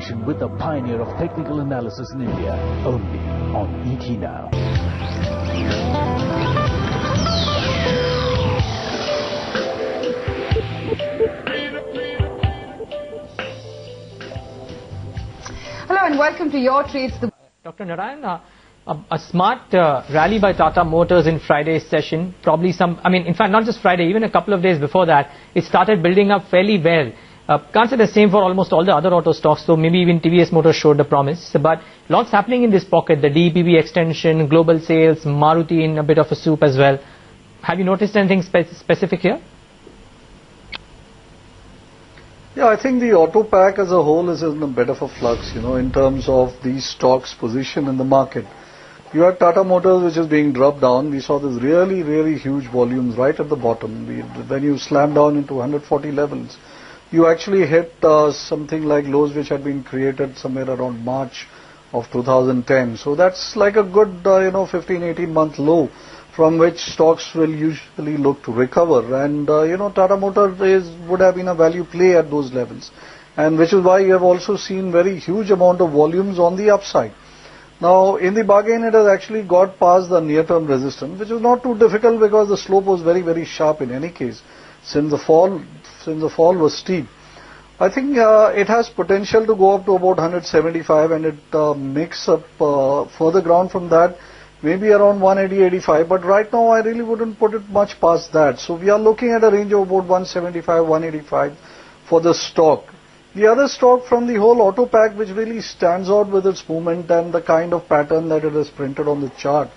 conversation with the pioneer of technical analysis in India, only on ET Now. Hello and welcome to Your Trades. Dr. Narayan, a smart rally by Tata Motors in Friday's session, probably in fact not just Friday, even a couple of days before that, it started building up fairly well. Can't say the same for almost all the other auto stocks, though maybe even TVS Motors showed the promise. But lots happening in this pocket, the DEPB extension, global sales, Maruti in a bit of a soup as well. Have you noticed anything specific here? Yeah, I think the auto pack as a whole is in a bit of a flux, in terms of these stocks' position in the market. You had Tata Motors, which is being dropped down. We saw this really, really huge volumes right at the bottom. When you slam down into 140 levels, you actually hit something like lows which had been created somewhere around March of 2010. So that's like a good, 15-18 month low from which stocks will usually look to recover. And, Tata Motors would have been a value play at those levels. And which is why you have also seen very huge amount of volumes on the upside. Now, in the bargain, it has actually got past the near-term resistance, which is not too difficult because the slope was very, very sharp in any case. Since the fall was steep, I think it has potential to go up to about 175, and it makes up further ground from that, maybe around 180-85. But right now, I really wouldn't put it much past that. So we are looking at a range of about 175, 185 for the stock. The other stock from the whole auto pack, which really stands out with its movement and the kind of pattern that it is printed on the chart,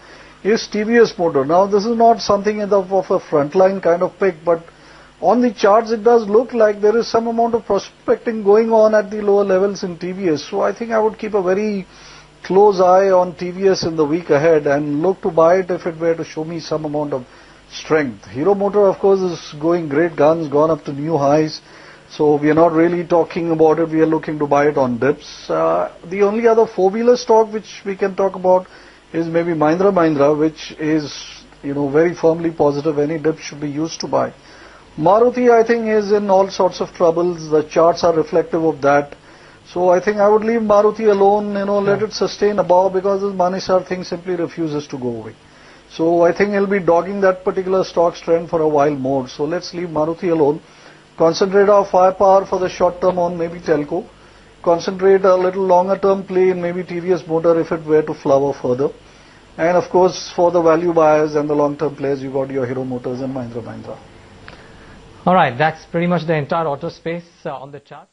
is TVS Motor. Now, this is not something of a frontline kind of pick, but on the charts, it does look like there is some amount of prospecting going on at the lower levels in TVS. So I think I would keep a very close eye on TVS in the week ahead and look to buy it if it were to show me some amount of strength. Hero Motor, of course, is going great guns, gone up to new highs. So we are not really talking about it. We are looking to buy it on dips. The only other four-wheeler stock which we can talk about is maybe Mahindra, which is, very firmly positive. Any dip should be used to buy. Maruti, I think, is in all sorts of troubles. The charts are reflective of that. So I think I would leave Maruti alone, let it sustain above, because this Manisar thing simply refuses to go away. So I think he'll be dogging that particular stock's trend for a while more. So let's leave Maruti alone. Concentrate our firepower for the short term on maybe Telco. Concentrate a little longer term play in maybe TVS Motor if it were to flower further. And of course, for the value buyers and the long term players, you got your Hero Motors and Mahindra. All right, that's pretty much the entire auto space on the chart.